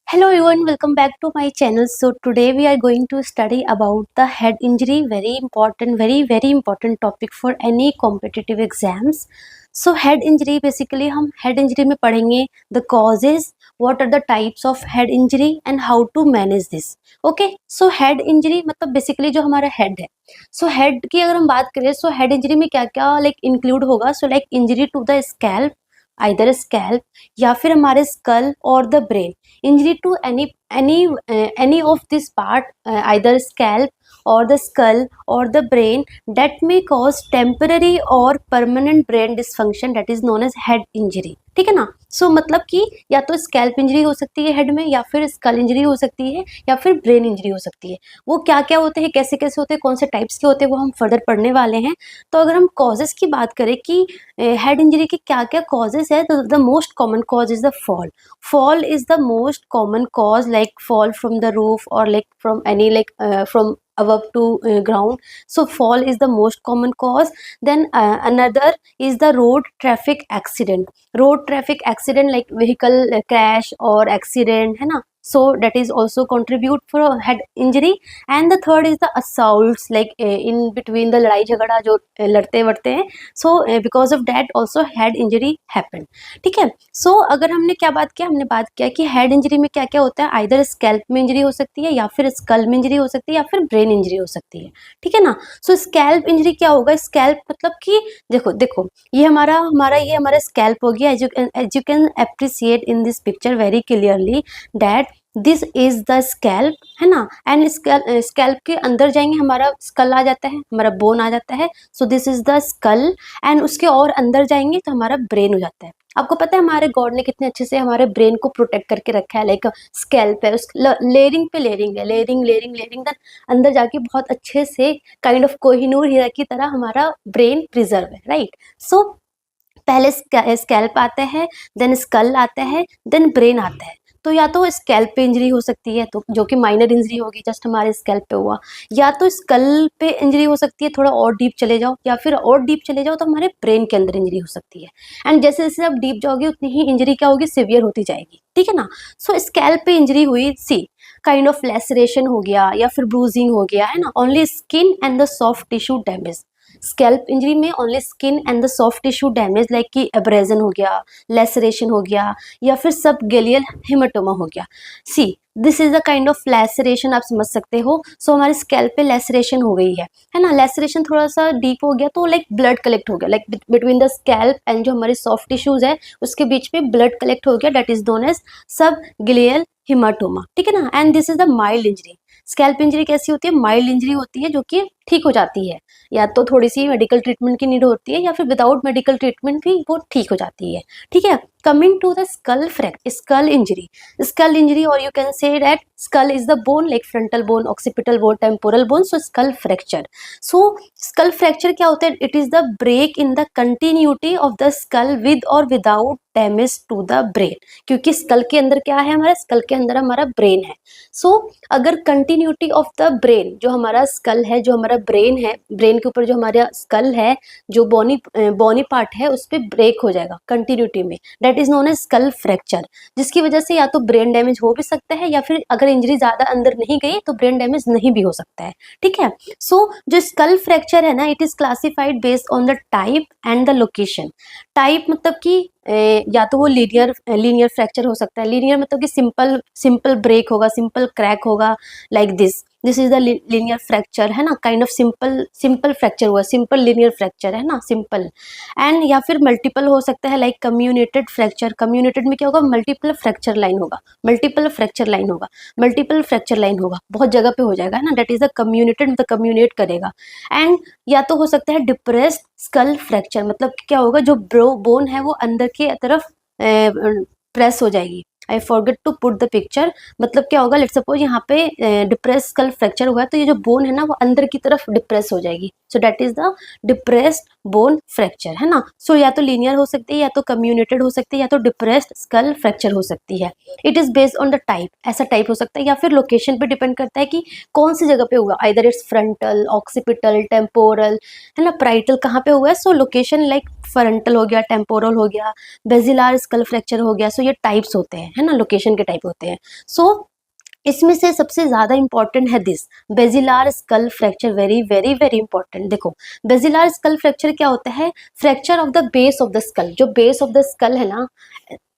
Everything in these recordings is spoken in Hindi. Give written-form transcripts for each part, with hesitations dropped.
Hello everyone, welcome back to my channel. So today we are going to study about the head injury, very important topic for any competitive exams. So head injury basically हम head injury में पढ़ेंगे the causes, what are the types of head injury and how to manage this. Okay, so head injury मतलब basically जो हमारा head है. So head की अगर हम बात करें so head injury में क्या क्या like include होगा. So like injury to the scalp, either scalp या फिर हमारे skull और the brain. Injury to any of this part, either scalp or the skull or the brain, that may cause temporary or permanent brain dysfunction, that is known as head injury. ठीक है ना. सो मतलब कि या तो स्कैल्प इंजरी हो सकती है हेड में, या फिर स्कल इंजरी हो सकती है, या फिर ब्रेन इंजरी हो सकती है. वो क्या क्या होते हैं, कैसे कैसे होते हैं, कौन से टाइप्स के होते हैं, वो हम फर्दर पढ़ने वाले हैं. तो अगर हम कॉजेस की बात करें कि हेड इंजरी के क्या क्या कॉजेस है, तो the most common cause is the fall. Fall is the most common cause, like fall from the roof or like from any from above to ground. So fall is the most common cause. Then another is the road traffic accident. Road traffic accident like vehicle crash or accident, है ना. So that is also contribute for head injury. And the third is the assaults, like in between the लड़ाई झगड़ा जो लड़ते वड़ते हैं. So because of that also head injury happen. ठीक है. सो अगर हमने क्या बात किया, हमने बात किया कि हेड इंजरी में क्या क्या होता है. आइदर स्कैल्प में इंजरी हो सकती है, या फिर स्कल में इंजरी हो सकती है, या फिर ब्रेन इंजरी हो सकती है. ठीक है ना. सो स्कैल्प इंजरी क्या होगा. स्कैल्प मतलब कि देखो देखो ये हमारा स्कैल्प हो गया. As you can appreciate in this picture very clearly that this is the scalp, है ना. एंड स्कैल्प के अंदर जाएंगे हमारा स्कल आ जाता है, हमारा बोन आ जाता है. सो this is the skull. And उसके और अंदर जाएंगे तो हमारा ब्रेन हो जाता है. आपको पता है हमारे गॉड ने कितने अच्छे से हमारे ब्रेन को प्रोटेक्ट करके रखा है. लाइक स्कैल्प है, उस लेयरिंग पे लेयरिंग है, लेयरिंग लेयरिंग लेयरिंग, देन अंदर जाके बहुत अच्छे से काइंड ऑफ कोहिनूर हीरा की तरह हमारा ब्रेन प्रिजर्व है. राइट. सो पहले स्कैल्प आता है, देन स्कल आता है, देन ब्रेन आता है. तो या तो स्कैल्प पे इंजरी हो सकती है, तो जो कि माइनर इंजरी होगी, जस्ट हमारे स्कैल्प पे हुआ. या तो स्कल पे इंजरी हो सकती है, थोड़ा और डीप चले जाओ, या फिर और डीप चले जाओ तो हमारे ब्रेन के अंदर इंजरी हो सकती है. एंड जैसे जैसे आप डीप जाओगे उतनी ही इंजरी क्या होगी, सिवियर होती जाएगी. ठीक है ना. सो स्कैल्प पे इंजरी हुई, सी काइंड ऑफ लेसरेशन हो गया या फिर ब्रूजिंग हो गया, है ना. Only skin and the soft tissue damage. Scalp injury में only skin and the soft tissue damage, like कि एब्रेजन हो गया, लेसरेशन हो गया, या फिर सब गेलियल हेमाटोमा हो गया. सी this is a kind of laceration, आप समझ सकते हो. सो हमारे स्कैल्प पे लेसरेशन हो गई है ना. लेसरेशन थोड़ा सा डीप हो गया तो लाइक ब्लड कलेक्ट हो गया, like between the scalp and जो हमारे सॉफ्ट टिश्यूज है उसके बीच में ब्लड कलेक्ट हो गया. दैट इज नोन एज सब गिलियल हेमाटोमा. ठीक है ना. And this is the mild injury. Scalp injury कैसी होती है, माइल्ड इंजरी होती है जो कि ठीक हो जाती है. या तो थोड़ी सी मेडिकल ट्रीटमेंट की नीड होती है, या फिर विदाउट मेडिकल ट्रीटमेंट भी वो ठीक हो जाती है. ठीक है. Coming to the skull injury. Skull injury, और you can say that skull is the bone, like frontal bone, occipital bone, temporal bone. So skull fracture. So skull fracture क्या होता है, it is the break in the continuity of the skull with और without damage to the brain. क्योंकि स्कल के अंदर क्या है, हमारा स्कल के अंदर हमारा ब्रेन है. सो अगर कंटिन्यूटी ऑफ द ब्रेन, जो हमारा स्कल है, जो हमारा ब्रेन है, ब्रेन के ऊपर जो हमारा स्कल है, जो बॉनी पार्ट है, उस पर ब्रेक हो जाएगा कंटिन्यूटी में, that is known as skull fracture. जिसकी वजह से या तो ब्रेन डैमेज हो भी सकता है, या फिर अगर इंजरी ज्यादा अंदर नहीं गई तो ब्रेन डैमेज नहीं भी हो सकता है. ठीक है. सो जो स्कल फ्रैक्चर है ना, it is classified based on the type and the location. Type मतलब कि या तो वो लीनियर फ्रैक्चर हो सकता है. लीनियर मतलब कि सिंपल ब्रेक होगा, सिंपल क्रैक होगा, like this is the linear fracture, है ना. काइंड ऑफ सिंपल फ्रैक्चर हुआ, सिंपल लीनियर फ्रैक्चर, है ना, सिंपल. एंड या फिर मल्टीपल हो सकता है, लाइक कम्युनेटेड फ्रैक्चर. कम्युनेटेड में क्या होगा, मल्टीपल फ्रैक्चर लाइन होगा, मल्टीपल फ्रैक्चर लाइन होगा, मल्टीपल फ्रैक्चर लाइन होगा, बहुत जगह पे हो जाएगा, है ना. दैट इज द कम्युनेटेड, मतलब कम्युनेट करेगा. एंड या तो हो सकता है डिप्रेस्ड स्कल फ्रैक्चर, मतलब क्या होगा, जो बोन है वो अंदर की तरफ प्रेस हो जाएगी. I forget to put the picture. मतलब क्या होगा, लेट्स सपोज यहाँ पे डिप्रेस स्कल फ्रैक्चर हुआ है, तो ये जो बोन है ना वो अंदर की तरफ डिप्रेस हो जाएगी. सो that is the depressed bone fracture, है ना। सो या तो लीनियर हो सकती है, या तो कम्युनेटेड हो सकती है, या तो डिप्रेस्ड स्कल फ्रैक्चर हो सकती है। It is based on the type, ऐसा टाइप हो सकता है, या फिर लोकेशन पे डिपेंड करता है कि कौन सी जगह पे हुआ, either it's frontal, occipital, temporal, है ना, प्राइटल कहाँ पे हुआ है। सो लोकेशन लाइक फ्रंटल हो गया, टेम्पोरल हो गया, बेजिलार स्कल फ्रैक्चर हो गया। सो ये टाइप्स होते हैं, है ना, लोकेशन के टाइप होते हैं। सो इसमें से सबसे ज्यादा इंपॉर्टेंट है this basilar skull fracture, very very very important. देखो, बेजिलार स्कल फ्रैक्चर क्या होता है, fracture of the base of the skull. जो बेस ऑफ द स्कल है ना,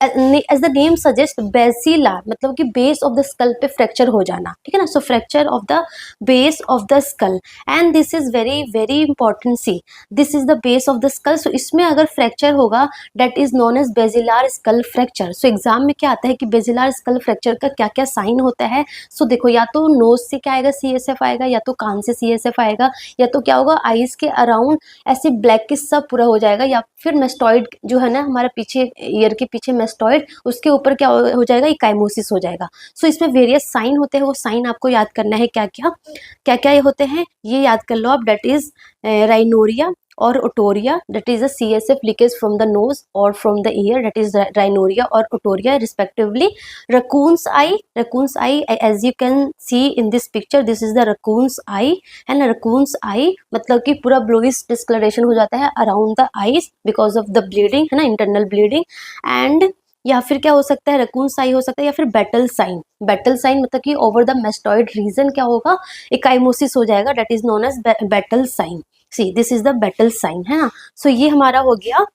as the name suggest, basilar मतलब कि बेस ऑफ द स्कल पे फ्रैक्चर हो जाना, ठीक है ना। So fracture of the base of the skull, and this is very very important. See, this is the base of the skull. So इसमें अगर फ्रैक्चर होगा, that is known as basilar skull fracture. So exam में क्या आता है कि बेजिलार स्कल फ्रैक्चर का क्या क्या साइन होता है। सो देखो, या तो नोज से क्या आएगा, CSF आएगा, या तो कान से CSF आएगा, या तो क्या होगा, आईज के अराउंड ऐसे ब्लैकिश सब पूरा हो जाएगा, या फिर मेस्टॉइड जो है ना हमारा पीछे ईयर के पीछे मेस्टॉइड, उसके ऊपर क्या हो जाएगा, इकाइमोसिस हो जाएगा। सो इसमें वेरियस साइन होते हैं, वो साइन आपको याद करना है। क्या क्या क्या क्या ये होते हैं, ये याद कर लो आप। डेट इज राइनोरिया और otorrhoea, that is a CSF leakage from the nose or from the ear, that is rhinorrhea or otorrhea respectively. Raccoon's eye, as you can see in this picture, this is the raccoon's eye, है ना। raccoon's eye मतलब कि पूरा bluish discoloration हो जाता है around the eyes because of the bleeding, है ना, internal bleeding। and या फिर क्या हो सकता है, रकून साइन हो सकता है, या फिर बैटल साइन। बैटल साइन मतलब कि ओवर द मेस्टॉइड रीजन क्या होगा, इकाइमोसिस हो जाएगा, that is known as battle sign. See, this is the battle sign, है ना। सो ये हमारा हो गया,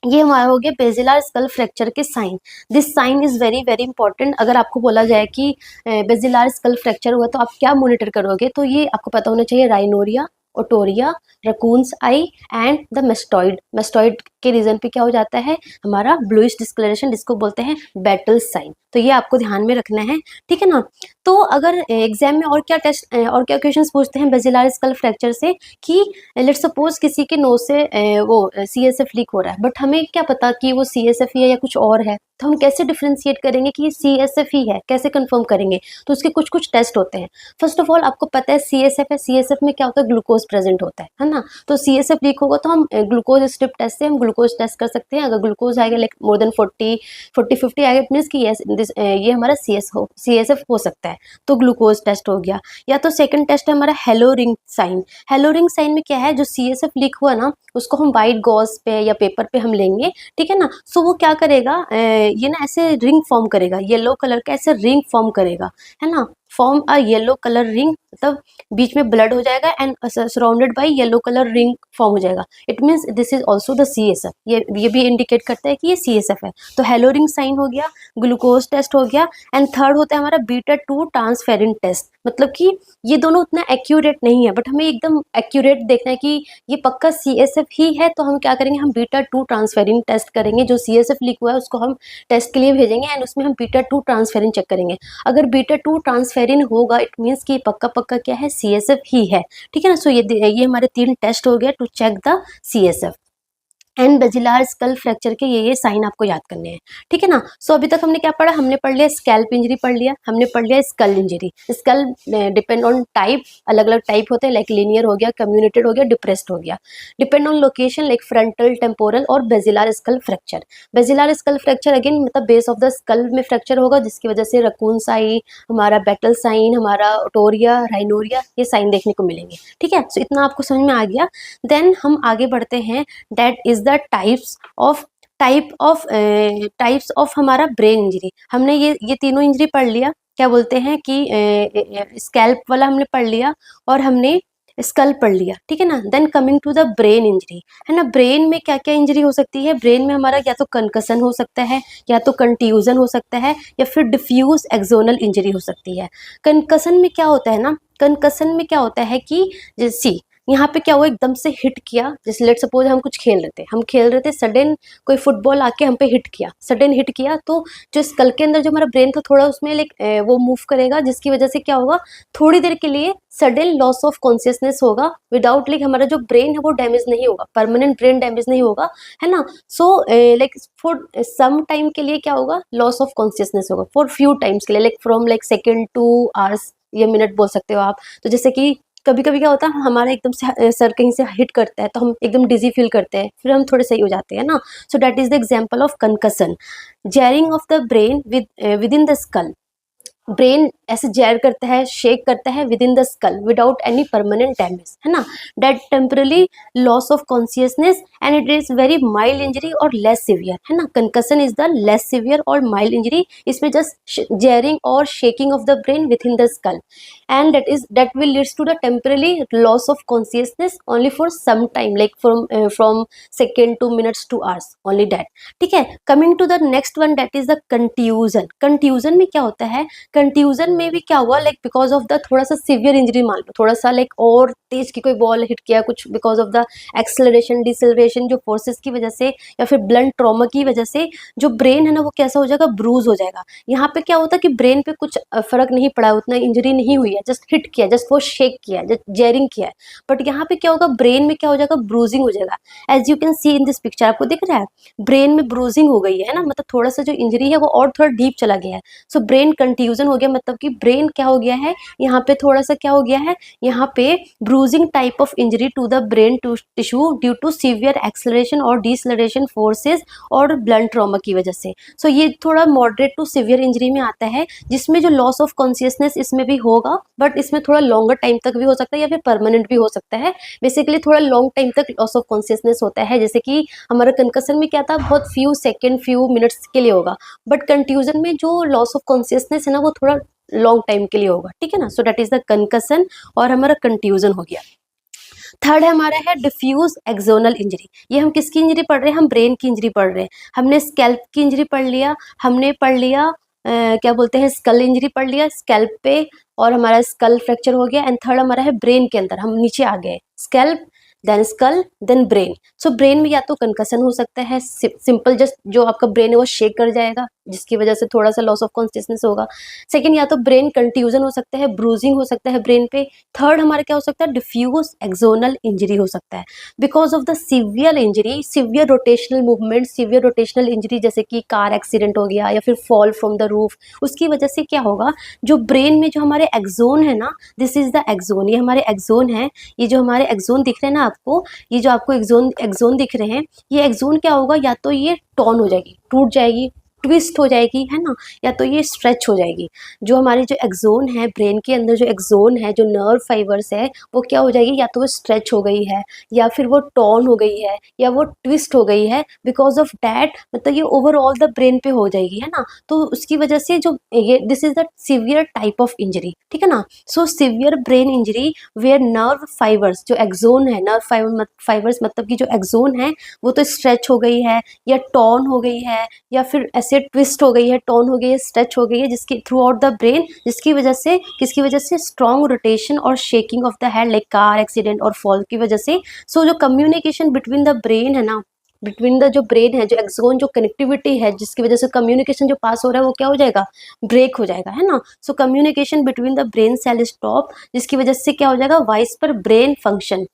ये हमारा हो गया बेजिलार स्कल फ्रैक्चर के साइन। This sign is very very important. अगर आपको बोला जाए कि बेजिलार स्कल फ्रैक्चर हुआ तो आप क्या मॉनिटर करोगे, तो ये आपको पता होना चाहिए, rhinorrhoea, otorrhoea, raccoons eye and the mastoid. Mastoid के रीजन पे क्या हो जाता है, हमारा ब्लूइश डिस्कलरेशन, जिसको बोलते हैं बैटल साइन। तो ये आपको ध्यान में रखना है, ठीक है ना। तो अगर एग्जाम में और क्या टेस्ट और क्या क्वेश्चंस पूछते हैं बेजिलार स्कल फ्रैक्चर से, कि लेट्स सपोज किसी के नोज से वो CSF लीक हो रहा है, बट हमें क्या पता कि वो CSF ही है या कुछ और है, तो हम कैसे डिफ्रेंशिएट करेंगे कि ये CSF ही है, कैसे कंफर्म करेंगे। तो उसके कुछ कुछ टेस्ट होते हैं। फर्स्ट ऑफ ऑल आपको पता है CSF है, CSF में क्या होता है, ग्लूकोज प्रेजेंट होता है ना। तो CSF लीक होगा तो हम ग्लूकोज स्ट्रिप टेस्ट से हम ग्लूकोज टेस्ट कर सकते हैं। अगर ग्लूकोज आएगा लाइक मोर देन 40-50 आएगा, इट मीन्स कि ये हमारा CSF हो सकता है, तो ग्लूकोज टेस्ट हो गया। या तो सेकंड टेस्ट है हमारा halo ring sign. Halo ring sign में क्या है, जो CSF लीक हुआ ना, उसको हम व्हाइट गॉज पे या पेपर पे हम लेंगे, ठीक है ना। सो वो क्या करेगा, ये ना ऐसे रिंग फॉर्म करेगा, येलो कलर का ऐसे रिंग फॉर्म करेगा, है ना। Form a yellow colour ring, मतलब बीच में ब्लड हो जाएगा and surrounded by yellow colour ring form हो जाएगा। It means this is also the CSF। ये भी इंडिकेट करता है कि ये CSF है। तो हेलो रिंग साइन हो गया, ग्लूकोज टेस्ट हो गया, एंड थर्ड होता है हमारा बीटा 2 ट्रांसफेरिन टेस्ट। मतलब कि ये दोनों उतना एक्यूरेट नहीं है, बट हमें एकदम एक्यूरेट देखना है कि ये पक्का CSF ही है, तो हम क्या करेंगे, हम बीटा 2 ट्रांसफेरिन टेस्ट करेंगे। जो CSF लीक हुआ है उसको हम टेस्ट के लिए भेजेंगे, एंड उसमें हम बीटा 2 ट्रांसफेरिन चेक करेंगे। अगर बीटा 2 ट्रांसफेरिन होगा, इट मीन्स कि पक्का पक्का क्या है, CSF ही है, ठीक है ना। सो ये हमारे 3 टेस्ट हो गया to check the CSF। And basilar skull fracture के ये साइन आपको याद करने हैं, ठीक है ना। सो अभी तक हमने क्या पढ़ा, हमने पढ़ लिया स्कैल्प इंजरी, पढ़ लिया, हमने पढ़ लिया skull injury. Skull depend on type, अलग अलग टाइप होते हैं, लाइक लीनियर हो गया, कम्युनेटेड हो गया, डिप्रेस्ड हो गया। Depend on location like frontal, temporal और basilar skull fracture. Basilar skull fracture again मतलब बेस ऑफ द स्कल में फ्रैक्चर होगा, जिसकी वजह से रकून साइन, हमारा बैटल साइन, हमारा ओटोरिया, राइनोरिया, ये साइन देखने को मिलेंगे, ठीक है। सो इतना आपको समझ में आ गया। देन हम आगे बढ़ते हैं, that is the types of हमारा ब्रेन इंजरी। हमने ये तीनों इंजरी पढ़ लिया, क्या बोलते हैं कि स्कैल्प वाला हमने पढ़ लिया, और हमने स्कल पढ़ लिया, ठीक है ना। Then coming to the brain injury, है ना। ब्रेन में क्या क्या इंजरी हो सकती है, ब्रेन में हमारा या तो कंकशन हो सकता है, या तो कंट्यूजन हो सकता है, या फिर डिफ्यूज एक्सोनल इंजरी हो सकती है। कंकशन में क्या होता है ना, कंकशन में क्या होता है कि जैसे यहाँ पे क्या हुआ, एकदम से हिट किया, जैसे लेट सपोज हम कुछ खेल रहे थे, सडन कोई फुटबॉल आके हम पे हिट किया, सडन हिट किया, तो जो स्कल के अंदर जो हमारा ब्रेन था थोड़ा उसमें लाइक वो मूव करेगा, जिसकी वजह से क्या होगा, थोड़ी देर के लिए सडन लॉस ऑफ कॉन्शियसनेस होगा, विदाउट लाइक हमारा जो ब्रेन है वो डैमेज नहीं होगा, परमानेंट ब्रेन डैमेज नहीं होगा, है ना। So like for some time के लिए क्या होगा, लॉस ऑफ कॉन्शियसनेस होगा फॉर फ्यू टाइम्स के लिए, like from like second to hours, ये मिनट बोल सकते हो आप। तो जैसे कि कभी कभी क्या होता है, हमारा एकदम से सर कहीं से हिट करता है तो हम एकदम डिजी फील करते हैं, फिर हम थोड़े सही हो जाते हैं ना. So that is the example of concussion. Jarring of the brain within the skull. Brain ऐसे जैर करता है, शेक करता है within the skull without any permanent damage, है ना. That temporary loss of consciousness and it is very mild injury और लेस सिवियर, है ना. Concussion is the less severe और माइल्ड इंजरी. इसमें जस्ट जैरिंग और shaking of the brain within the skull, and that will leads to the temporary loss of consciousness only for some time, like from second to minutes to hours only that. ठीक है. coming to the next one, that is the contusion. contusion में क्या होता है, कंट्यूजन में भी क्या हुआ, लाइक बिकॉज ऑफ द थोड़ा सा सिवियर इंजरी, मान लो थोड़ा सा लाइक और तेज की कोई बॉल हिट किया कुछ, because of the acceleration deceleration जो फोर्सेस की वजह से या फिर ब्लंट ट्रॉमा की वजह से जो ब्रेन है ना वो कैसा हो जाएगा, ब्रूज हो जाएगा. यहाँ पे क्या होता है कि ब्रेन पे कुछ फर्क नहीं पड़ा, उतना इंजरी नहीं हुई है, जस्ट हिट किया, जस्ट वो शेक किया, जस्ट जेरिंग किया है. बट यहाँ पे क्या होगा, ब्रेन में क्या हो जाएगा, ब्रूजिंग हो जाएगा. As you can see in this picture, आपको दिख रहा है ब्रेन में ब्रूजिंग हो गई है ना, मतलब थोड़ा सा जो इंजरी है वो और थोड़ा डीप चला गया है. सो ब्रेन कंट्यूजन हो गया, मतलब कि ब्रेन क्या हो गया है, यहाँ पे थोड़ा सा क्या हो गया है, यहाँ पे bruising type of injury to the brain tissue due to severe acceleration और डिसलरेशन फोर्सेस और ब्लंट ट्रॉमा की वजह से. सो ये थोड़ा मॉडरेट टू सीवियर इंजरी में आता है, जिसमें जो लॉस ऑफ कॉन्शियसनेस इसमें भी होगा, बट इसमें थोड़ा लॉन्गर टाइम तक भी हो सकता है या फिर परमानेंट भी हो सकता है. बेसिकली थोड़ा लॉन्ग टाइम तक लॉस ऑफ कॉन्शियसनेस होता है, जैसे कि हमारा कंकसन में क्या था, बहुत फ्यू सेकेंड फ्यू मिनट्स के लिए होगा, बट कंट्यूजन में जो लॉस ऑफ कॉन्शियसनेस है ना वो थोड़ा लॉन्ग टाइम के लिए होगा. ठीक है ना. सो दैट इज द कंकसन और हमारा कंट्यूजन हो गया. थर्ड हमारा है डिफ्यूज एक्सोनल इंजरी. ये हम किसकी इंजरी पढ़ रहे हैं, हम ब्रेन की इंजरी पढ़ रहे हैं. हमने स्कैल्प की इंजरी पढ़ लिया, हमने पढ़ लिया क्या बोलते हैं, स्कल इंजरी पढ़ लिया स्कैल्प पे, और हमारा स्कल फ्रैक्चर हो गया. एंड थर्ड हमारा है ब्रेन के अंदर, हम नीचे आ गए, scalp then skull then brain. So brain में या तो कंकसन हो सकता है, सिंपल जस्ट जो आपका ब्रेन है वो शेक कर जाएगा, जिसकी वजह से थोड़ा सा लॉस ऑफ कॉन्शियसनेस होगा. सेकंड, या तो ब्रेन कंट्यूजन हो सकता है, ब्रूजिंग हो सकता है ब्रेन पे. थर्ड हमारा क्या हो सकता है, डिफ्यूज एक्सोनल इंजरी हो सकता है because of the severe injury, severe rotational movement, severe rotational injury, जैसे कि कार एक्सीडेंट हो गया या फिर फॉल फ्रॉम द रूफ. उसकी वजह से क्या होगा, जो ब्रेन में जो हमारे एक्सोन है ना, दिस इज द एक्सोन, ये हमारे एक्सोन है. ये जो हमारे एक्सोन दिख रहे हैं ना आपको, ये जो आपको एक्सोन दिख रहे हैं, ये एक्सोन क्या होगा, या तो ये टॉर्न हो जाएगी, टूट जाएगी, ट्विस्ट हो जाएगी, है ना, या तो ये स्ट्रेच हो जाएगी. जो हमारी जो एक्सोन है ब्रेन के अंदर, जो एक्सोन है, जो नर्व फाइबर्स है, वो क्या हो जाएगी, या तो वो स्ट्रेच हो गई है, या फिर वो टॉर्न हो गई है, या वो ट्विस्ट हो गई है. बिकॉज ऑफ डैट, मतलब ये ओवरऑल द ब्रेन पे हो जाएगी, है ना. तो उसकी वजह से जो ये this is the severe type of injury. ठीक है ना. So severe brain injury where nerve fibres, जो एक्सोन है, नर्व फाइबर्स मतलब कि जो एक्सोन है वो तो स्ट्रेच हो गई है, या टॉर्न हो गई है, या फिर ऐसे ट्विस्ट हो गई है, टॉर्न हो गई है, स्ट्रेच हो गई है, जिसकी थ्रू आउट द ब्रेन, जिसकी वजह से, किसकी वजह से, स्ट्रॉन्ग रोटेशन और shaking of the head, like car accident और फॉल की वजह से. सो जो कम्युनिकेशन बिटवीन द ब्रेन है ना, बिटवीन द जो ब्रेन है, जो एक्सोन, जो कनेक्टिविटी है, जिसकी वजह से कम्युनिकेशन जो पास हो रहा है वो क्या हो जाएगा, ब्रेक हो जाएगा, है ना. So communication between the brain cell stop, जिसकी वजह से क्या हो जाएगा, वाइस पर ब्रेन फंक्शन,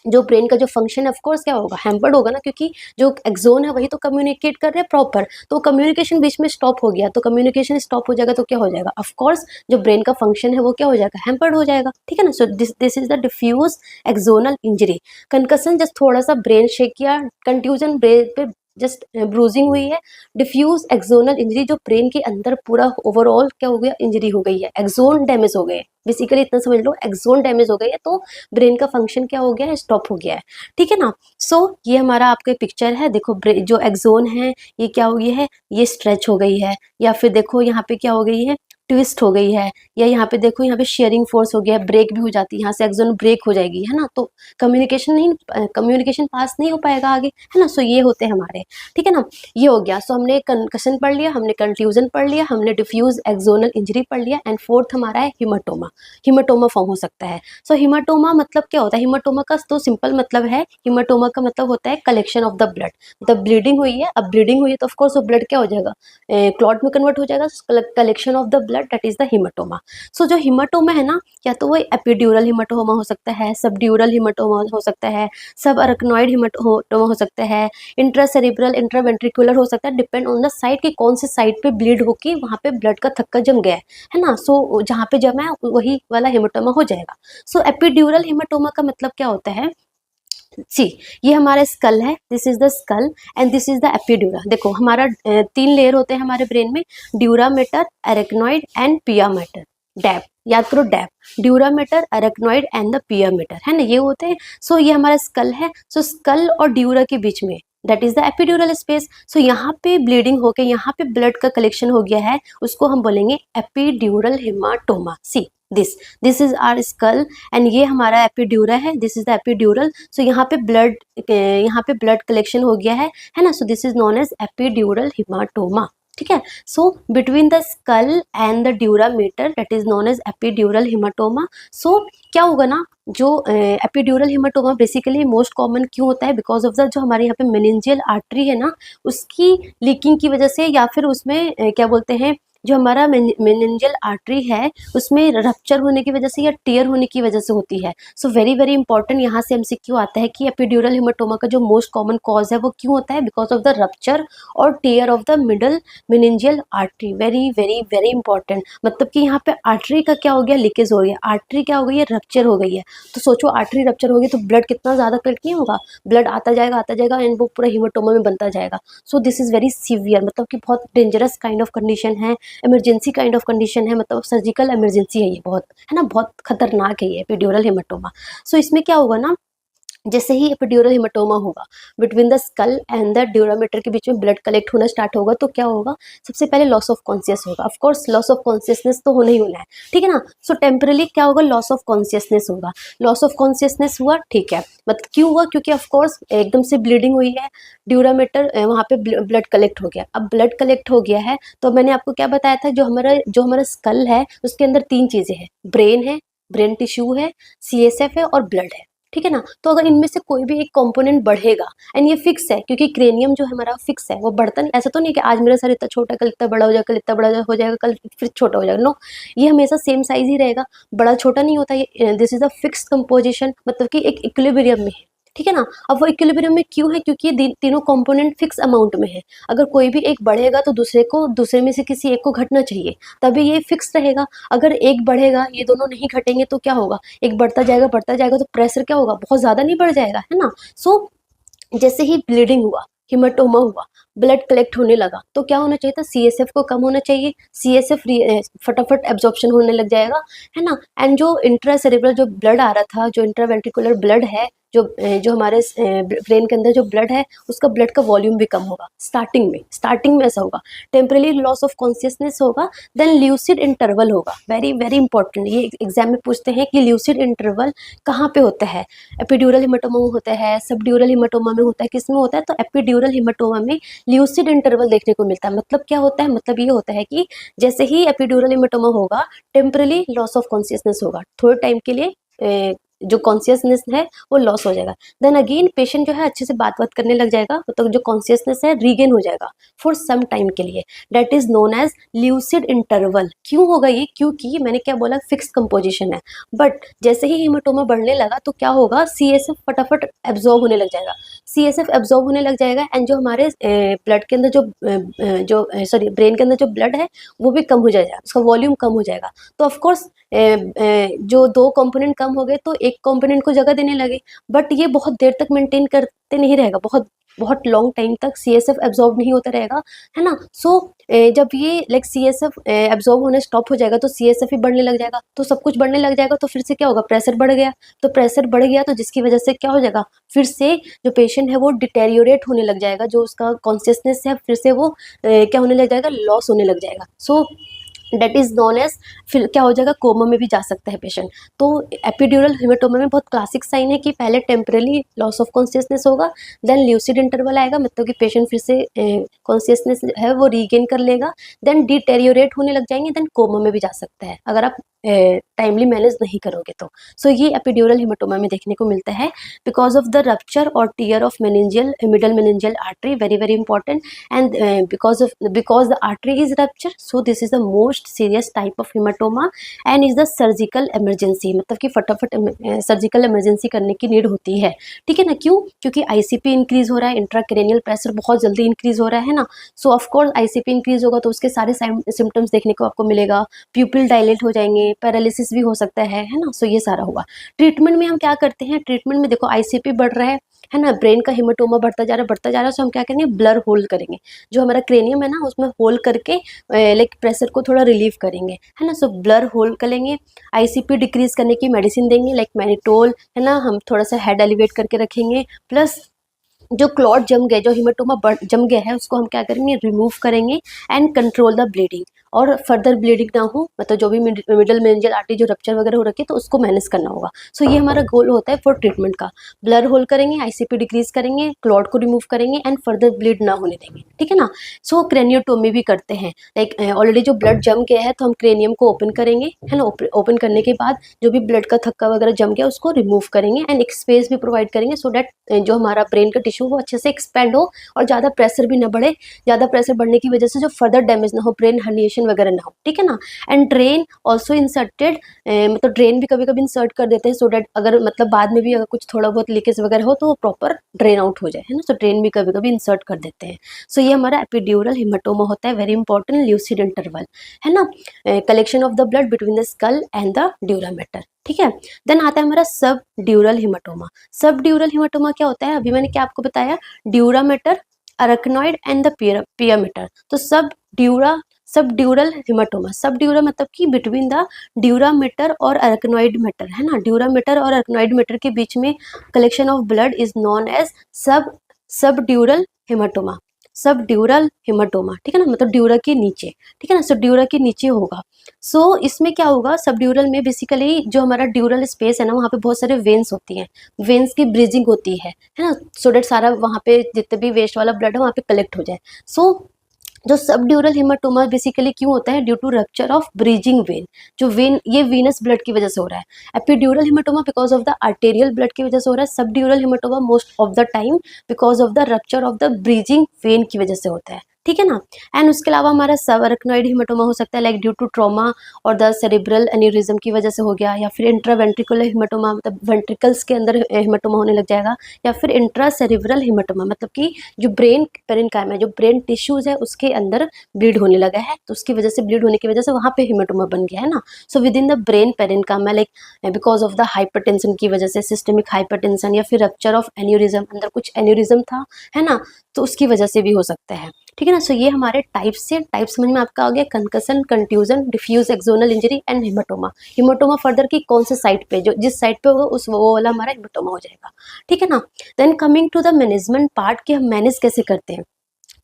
जो ब्रेन का जो फंक्शन है ऑफकोर्स क्या होगा, हैम्पर्ड होगा ना, क्योंकि जो एक्सोन है वही तो कम्युनिकेट कर रहे हैं प्रॉपर. तो कम्युनिकेशन बीच में स्टॉप हो गया, तो कम्युनिकेशन स्टॉप हो जाएगा तो क्या हो जाएगा, ऑफकोर्स जो ब्रेन का फंक्शन है वो क्या हो जाएगा, हैम्पर्ड हो जाएगा. ठीक है ना. So this is the diffuse axonal injury. Concussion just थोड़ा सा ब्रेन शेक किया, कंट्यूजन ब्रेन पे जस्ट ब्रूजिंग हुई है. डिफ्यूज एक्सोनल इंजरी, जो ब्रेन के अंदर पूरा ओवरऑल क्या हो गया, इंजरी हो गई है, एक्सोन डैमेज हो गए. बेसिकली इतना समझ लो, एक्सोन डैमेज हो गई है तो ब्रेन का फंक्शन क्या हो गया है, स्टॉप हो गया है. ठीक है ना. सो ये हमारा आपके पिक्चर है, देखो जो एक्सोन है ये क्या हो गई है, ये स्ट्रेच हो गई है, या फिर देखो यहाँ पे क्या हो गई है, ट्विस्ट हो गई है, या यहाँ पे देखो यहाँ पे शेयरिंग फोर्स हो गया है, ब्रेक भी हो जाती है, यहाँ से एक्सोन ब्रेक हो जाएगी, है ना. तो कम्युनिकेशन पास नहीं हो पाएगा आगे, है ना. सो ये होते हैं हमारे. ठीक है ना. ये हो गया. सो हमने कंकशन पढ़ लिया, हमने कंट्यूजन पढ़ लिया, हमने डिफ्यूज एक्सोनल इंजरी पढ़ लिया. एंड फोर्थ हमारा है हिमाटोमा. हिमाटोमा फॉर्म हो सकता है. सो हिमाटोमा मतलब क्या होता है, हिमाटोमा का तो सिंपल मतलब है, हिमाटोमा का मतलब होता है कलेक्शन ऑफ द ब्लड. मतलब ब्लीडिंग हुई है, अब ब्लीडिंग हुई है तो ऑफकोर्स वो ब्लड क्या हो जाएगा, क्लॉट में कन्वर्ट हो जाएगा. Collection of the blood blood, that is the haematoma. So जो हेमाटोमा है ना, या तो वो एपिड्यूरल हेमाटोमा हो सकता है, सबड्यूरल हेमाटोमा हो सकता है, सब अरकनॉइड हेमाटोमा हो सकता है, इंट्रासेरिब्रल, इंट्रावेंट्रिकुलर हो सकता है, डिपेंड ऑन द साइड कि कौन से साइड पे ब्लीड होके वहाँ पे ब्लड का थक्का जम गया है ना। सो जहाँ पे जमा है वही वाला हेमाटोमा हो जाएगा। सो एपिड्यूरल हेमाटोमा का मतलब क्या होता है, सी ये हमारा स्कल है, this is the skull and this is the epidura. देखो हमारा 3 लेयर होते हैं हमारे ब्रेन में, dura mater, arachnoid and pia mater. DAP याद करो, DAP, dura mater, arachnoid and the pia mater, है ना, ये होते हैं। सो ये हमारा स्कल है। सो स्कल और ड्यूरा के बीच में that is the epidural space. So यहाँ पे ब्लीडिंग होके यहाँ पे ब्लड का कलेक्शन हो गया है, उसको हम बोलेंगे epidural haematoma. See this is our skull and ये हमारा एपिड्यूरा है, this is the epidural. So यहाँ पे ब्लड कलेक्शन हो गया है ना। So this is known as epidural haematoma, ठीक है। So between the skull and the dura mater that is known as epidural haematoma. So क्या होगा ना, जो epidural haematoma basically most common क्यों होता है, बिकॉज ऑफ द जो हमारे यहाँ पे मेनिंजियल आर्टरी है ना, उसकी लीकिंग की वजह से, या फिर उसमें क्या बोलते हैं, जो हमारा मेनिंजियल आर्टरी है उसमें रप्चर होने की वजह से या टीयर होने की वजह से होती है। सो वेरी वेरी इंपॉर्टेंट, यहाँ से एमसीक्यू आता है कि एपिड्यूरल हेमाटोमा का जो मोस्ट कॉमन कॉज है वो क्यों होता है, बिकॉज ऑफ द रप्चर और tear of the middle meningeal artery. Very very very important, मतलब कि यहाँ पे आर्टरी का क्या हो गया, लीकेज हो गया, आर्टरी क्या हो गई है, रप्चर हो गई है। तो सोचो आर्टरी रप्चर होगी तो ब्लड कितना ज़्यादा कलेक्ट नहीं होगा, ब्लड आता जाएगा एंड वो पूरा हेमाटोमा में बनता जाएगा। So this is very severe, मतलब कि बहुत डेंजरस काइंड ऑफ कंडीशन है, इमरजेंसी काइंड ऑफ कंडीशन है, मतलब सर्जिकल इमरजेंसी है ये, बहुत है ना, बहुत खतरनाक है ये एपिड्यूरल हेमाटोमा। सो इसमें क्या होगा ना, जैसे ही एपिड्यूरल हेमाटोमा होगा, between the skull and the dura mater के बीच में ब्लड कलेक्ट होना स्टार्ट होगा, तो क्या होगा, सबसे पहले लॉस ऑफ कॉन्शियस होगा। Of course loss of consciousness तो होना ही होना है, ठीक है ना। सो टेम्परली क्या होगा, लॉस ऑफ कॉन्शियसनेस होगा। लॉस ऑफ कॉन्शियसनेस हुआ, ठीक है, मतलब क्यों हुआ, क्योंकि ऑफ कोर्स एकदम से ब्लीडिंग हुई है, ड्यूरामीटर वहाँ पे ब्लड कलेक्ट हो गया। अब ब्लड कलेक्ट हो गया है तो मैंने आपको क्या बताया था, जो हमारा स्कल है उसके अंदर 3 चीजें हैं, ब्रेन है, ब्रेन टिश्यू है, CSF है और ब्लड है, ठीक है ना। तो अगर इनमें से कोई भी एक कंपोनेंट बढ़ेगा, एंड ये फिक्स है क्योंकि क्रेनियम जो हमारा फिक्स है, वो बढ़ता नहीं, ऐसा तो नहीं कि आज मेरा सर इतना छोटा, कल इतना बड़ा हो जाएगा, कल इतना बड़ा हो जाएगा, कल फिर छोटा हो जाएगा, नो, ये हमेशा सेम साइज ही रहेगा, बड़ा छोटा नहीं होता ये। This is a fix composition, मतलब कि एक इक्विलिब्रियम में है, ठीक है ना। अब वो इक्विलिब्रियम में क्यों है, क्योंकि ये तीनों कंपोनेंट फिक्स अमाउंट में है। अगर कोई भी एक बढ़ेगा तो दूसरे में से किसी एक को घटना चाहिए, तभी ये फिक्स रहेगा। अगर एक बढ़ेगा, ये दोनों नहीं घटेंगे तो क्या होगा, एक बढ़ता जाएगा तो प्रेशर क्या होगा, बहुत ज्यादा नहीं बढ़ जाएगा, है ना। सो जैसे ही ब्लीडिंग हुआ, हेमाटोमा हुआ, ब्लड कलेक्ट होने लगा, तो क्या होना चाहिए था, CSF को कम होना चाहिए, CSF फटाफट एब्जॉर्प्शन होने लग जाएगा, है ना। एंड जो इंट्रासेरेब्रल जो ब्लड आ रहा था, जो इंट्रावेंट्रिकुलर ब्लड है, जो हमारे ब्रेन के अंदर जो ब्लड है, उसका ब्लड का वॉल्यूम भी कम होगा स्टार्टिंग में ऐसा होगा। टेम्पररी लॉस ऑफ कॉन्शियसनेस होगा, देन ल्यूसिड इंटरवल होगा। वेरी वेरी इंपॉर्टेंट, ये एग्जाम में पूछते हैं कि ल्यूसिड इंटरवल कहाँ पे होता है, एपिड्यूरल हेमाटोमा में होता है, सबड्यूरल हेमाटोमा में होता है, किस में होता है, तो एपिड्यूरल हेमाटोमा में ल्यूसिड इंटरवल देखने को मिलता है। मतलब क्या होता है, मतलब ये होता है कि जैसे ही एपिड्यूरल हेमाटोमा होगा, टेम्पररी लॉस ऑफ कॉन्शियसनेस होगा, थोड़े टाइम के लिए जो कॉन्शियसनेस है वो लॉस हो जाएगा। देन अगेन पेशेंट जो है अच्छे से बात करने लग जाएगा, तो जो कॉन्शियसनेस है रीगेन हो जाएगा फॉर सम टाइम के लिए, that is known as lucid interval. क्यों होगा ये, क्योंकि मैंने क्या बोला, फिक्स कंपोजिशन है। बट जैसे ही हेमाटोमा बढ़ने लगा तो क्या होगा, CSF फटाफट एब्जॉर्ब होने लग जाएगा, CSF एब्जॉर्ब होने लग जाएगा, एंड जो हमारे ब्लड के अंदर जो ब्रेन के अंदर जो ब्लड है वो भी कम हो जाएगा, उसका वॉल्यूम कम हो जाएगा। तो ऑफकोर्स जो 2 कंपोनेंट कम हो गए तो एक कंपोनेंट को जगह देने लगे, बट ये बहुत देर तक मेंटेन करते नहीं रहेगा, बहुत लॉन्ग टाइम तक CSF एब्जॉर्ब नहीं होता रहेगा, है ना। सो जब ये लाइक CSF एब्जॉर्ब होना स्टॉप हो जाएगा तो CSF ही बढ़ने लग जाएगा, तो सब कुछ बढ़ने लग जाएगा, तो फिर से क्या होगा, प्रेशर बढ़ गया, तो जिसकी वजह से क्या हो जाएगा, फिर से जो पेशेंट है वो डिटेरियोरेट होने लग जाएगा, जो उसका कॉन्शियसनेस है फिर से वो क्या होने लग जाएगा, लॉस होने लग जाएगा। सो डेट इज नॉन एज, फिर क्या हो जाएगा, कोमा में भी जा सकता है पेशेंट। तो एपिड्यूरल हेमाटोमा में बहुत क्लासिक साइन है कि पहले टेम्पररी लॉस ऑफ कॉन्शियसनेस होगा, देन ल्यूसिड इंटरवल आएगा, मतलब कि पेशेंट फिर से कॉन्शियसनेस है वो रीगेन कर लेगा, देन डिटेरियोरेट होने लग जाएंगे, देन कोमा में भी जा सकता है अगर आप टाइमली मैनेज नहीं करोगे तो। सो ये एपिड्यूरल हेमाटोमा में देखने को मिलता है बिकॉज ऑफ द रप्चर और tear of middle meningeal artery, very very important, and because the artery is rupture, so this is the most most serious type of haematoma and is the surgical emergency, मतलब कि फटाफट सर्जिकल इमरजेंसी करने की नीड होती है। ठीक है ना, क्यों? क्योंकि आईसीपी इंक्रीज हो रहा है, इंट्राक्रेनियल प्रेशर बहुत जल्दी इंक्रीज हो रहा है ना, सो ऑफ कोर्स आईसीपी इंक्रीज होगा तो उसके सारे सिम्टम्स देखने को आपको मिलेगा, प्यूपिल डायलेट हो जाएंगे, पैरालिसिस भी हो सकता है ना, सो ये सारा हुआ। ट्रीटमेंट में हम क्या करते हैं, ट्रीटमेंट में देखो आईसीपी बढ़ रहा है ना, ब्रेन का हिमाटोमा बढ़ता जा रहा है, सो हम क्या करेंगे, ब्लर होल्ड करेंगे, जो हमारा क्रेनियम है ना उसमें होल्ड करके लाइक प्रेशर को थोड़ा रिलीव करेंगे, है ना, सो ब्लर होल्ड करेंगे। आईसीपी डिक्रीज करने की मेडिसिन देंगे लाइक मैनिटोल, है ना, हम थोड़ा सा हेड एलिवेट करके रखेंगे, प्लस जो क्लॉट जम गए, जो हिमाटोमा जम गया है उसको हम क्या करेंगे, रिमूव करेंगे एंड कंट्रोल द ब्लीडिंग, और फर्दर ब्लीडिंग ना हो, मतलब जो भी मिडल मेनिंजियल आर्टरी जो रप्चर वगैरह हो रखी है तो उसको मैनेज करना होगा। सो ये हमारा गोल होता है फॉर ट्रीटमेंट का, ब्लर होल्ड करेंगे, आईसीपी डिक्रीज करेंगे, क्लॉट को रिमूव करेंगे एंड फर्दर ब्लीड ना होने देंगे। ठीक है ना, सो क्रेनियोटोमी भी करते हैं, लाइक ऑलरेडी जो ब्लड जम गया है तो हम क्रेनियम को ओपन करेंगे, है ना, ओपन करने के बाद जो भी ब्लड का थक्का वगैरह जम गया उसको रिमूव करेंगे एंड एक स्पेस भी प्रोवाइड करेंगे, सो दैट जो हमारा ब्रेन का टिश्यू वो अच्छे से एक्सपेंड हो और ज़्यादा प्रेशर भी ना बढ़े, ज़्यादा प्रेशर बढ़ने की वजह से जो फर्दर डैमेज ना हो, ब्रेन हर्निएशन वगैरह ना हो। ठीक है ना, एंड ड्रेन ऑल्सो इंसर्टेड, मतलब ड्रेन भी कभी कभी इंसर्ट कर देते हैं, सो दैट अगर मतलब बाद में भी अगर कुछ थोड़ा बहुत लीकेज वगैरह हो तो वो प्रॉपर ड्रेन आउट हो जाए, है ना, सो ड्रेन भी कभी कभी इंसर्ट कर देते हैं। सो ये हमारा एपिड्यूरल हिमाटोमा होता है, वेरी इंपॉर्टेंट ल्यूसिड इंटरवल, है ना, collection of the blood between the skull and the dura mater. ठीक है, देन आता है हमारा सब ड्यूरल हिमाटोमा। सब ड्यूरल हिमाटोमा क्या होता है, अभी मैंने क्या आपको बताया, ड्यूरा मैटर, अरकनॉइड एंड द पिया मैटर। तो सब ड्यूरल हिमाटोमा, सब ड्यूरा मतलब कि बिटवीन द ड्यूरा मैटर और अरकनॉइड मैटर, है ना, ड्यूरा मैटर और अरकनॉइड मैटर के बीच में collection of blood is known as subdural haematoma, सब ड्यूरल हिमाटोमा। ठीक है ना, मतलब ड्यूरा के नीचे, ठीक है ना, सो ड्यूरा के नीचे होगा। सो इसमें क्या होगा, सब ड्यूरल में बेसिकली जो हमारा ड्यूरल स्पेस है ना वहाँ पे बहुत सारे वेन्स होती हैं, वेन्स की ब्रीजिंग होती है ना, सो डेट सारा वहाँ पे जितने भी वेस्ट वाला ब्लड है वहाँ पे कलेक्ट हो जाए। सो जो सब ड्यूरल हिमाटोमा बेसिकली क्यों होता है, due to rupture of bridging vein, जो वेन ये वीनस ब्लड की वजह से हो रहा है। Epidural haematoma because of the arterial blood की वजह से हो रहा है, subdural haematoma most of the time because of the rupture of the bridging vein की वजह से होता है। ठीक है ना, एंड उसके अलावा हमारा सब अरकनॉइड हिमाटोमा हो सकता है लाइक ड्यू टू ट्रॉमा और द सेरेब्रल एन्यूरिज्म की वजह से हो गया, या फिर इंट्रावेंट्रिकुलर हिमाटोमा मतलब वेंट्रिकल्स के अंदर हिमाटोमा होने लग जाएगा, या फिर इंट्रा सेरेब्रल हिमाटोमा मतलब कि जो ब्रेन पेरेन्काइम है, जो ब्रेन टिश्यूज है उसके अंदर ब्लीड होने लगा है, तो उसकी वजह से ब्लीड होने की वजह से वहाँ पे हिमाटोमा बन गया है ना। So within the brain parenchyma like because of the hypertension की वजह से, सिस्टमिक हाइपरटेंशन या फिर रप्चर ऑफ एन्यूरिज्म, अंदर कुछ एन्यूरिज्म था, है ना, तो उसकी वजह से भी हो सकता है। ठीक है ना, सो ये हमारे टाइप्स से, टाइप समझ में आपका आ गया, concussion, contusion, diffuse axonal injury and haematoma. Haematoma further की कौन से साइड पे, जो जिस साइड पे होगा उस वो वाला हमारा हिमाटोमा हो जाएगा। ठीक है ना, then coming to the management part कि हम मैनेज कैसे करते हैं।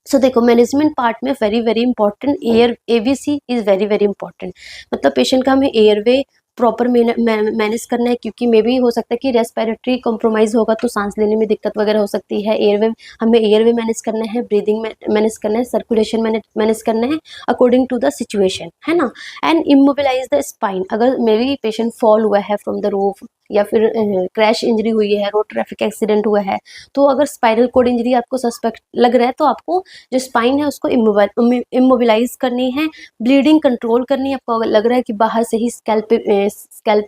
सो देखो मैनेजमेंट पार्ट में very very important air ABC is very very important, मतलब पेशेंट का हमें एयरवे प्रॉपर मैनेज करना है, क्योंकि मे भी हो सकता है कि रेस्पिरेटरी कॉम्प्रोमाइज होगा तो सांस लेने में दिक्कत वगैरह हो सकती है। एयरवे हमें एयरवे मैनेज करना है, ब्रीदिंग मैनेज करना है, सर्कुलेशन मैनेज करना है अकॉर्डिंग टू द सिचुएशन, है ना, एंड इमोबिलाइज द स्पाइन। अगर मे बी पेशेंट फॉल हुआ है फ्रॉम द रूफ या फिर क्रैश इंजरी हुई है, रोड ट्रैफिक एक्सीडेंट हुआ है, तो अगर स्पाइनल कोड इंजरी आपको सस्पेक्ट लग रहा है तो आपको जो स्पाइन है उसको इमोबिलाइज करनी है, ब्लीडिंग कंट्रोल करनी है। आपको अगर लग रहा है कि बाहर से ही स्कैल्प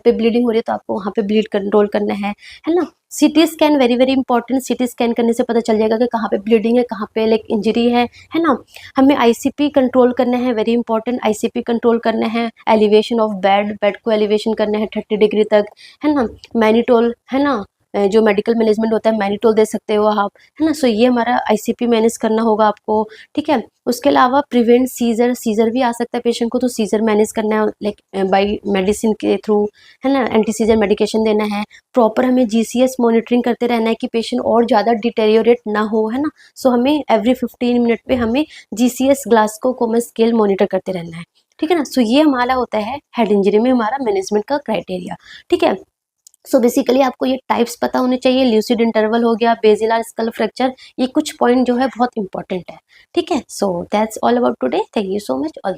पे ब्लीडिंग हो रही है तो आपको वहाँ पे ब्लीड कंट्रोल करना है ना। CT scan very very important, CT scan करने से पता चल जाएगा कि कहाँ पे ब्लीडिंग है, कहाँ पे लाइक इंजरी है ना। हमें आईसीपी कंट्रोल करना है, वेरी इंपॉर्टेंट, आईसीपी कंट्रोल करना है, एलिवेशन ऑफ बेड को एलिवेशन करना है 30 डिग्री तक, है ना। मैनिटोल, है ना, जो मेडिकल मैनेजमेंट होता है मैनिटोल दे सकते हो आप, है ना। सो ये हमारा आईसीपी मैनेज करना होगा आपको। ठीक है, उसके अलावा प्रिवेंट सीजर भी आ सकता है पेशेंट को, तो सीजर मैनेज करना है लाइक बाय मेडिसिन के थ्रू, है ना, एंटी सीजर मेडिकेशन देना है। प्रॉपर हमें जीसीएस मॉनिटरिंग करते रहना है कि पेशेंट और ज़्यादा डिटेरियोरेट ना हो, है ना। सो हमें एवरी 15 मिनट पे हमें जीसीएस ग्लासको कोमा स्केल मॉनिटर करते रहना है। ठीक है ना, सो ये हमारा होता है हेड इंजरी में हमारा मैनेजमेंट का क्राइटेरिया। ठीक है, सो बेसिकली आपको ये टाइप्स पता होने चाहिए, ल्यूसिड इंटरवल हो गया, बेसिलर स्कल फ्रैक्चर, ये कुछ पॉइंट जो है बहुत इंपॉर्टेंट है। ठीक है, so that's all about today, thank you so much, all the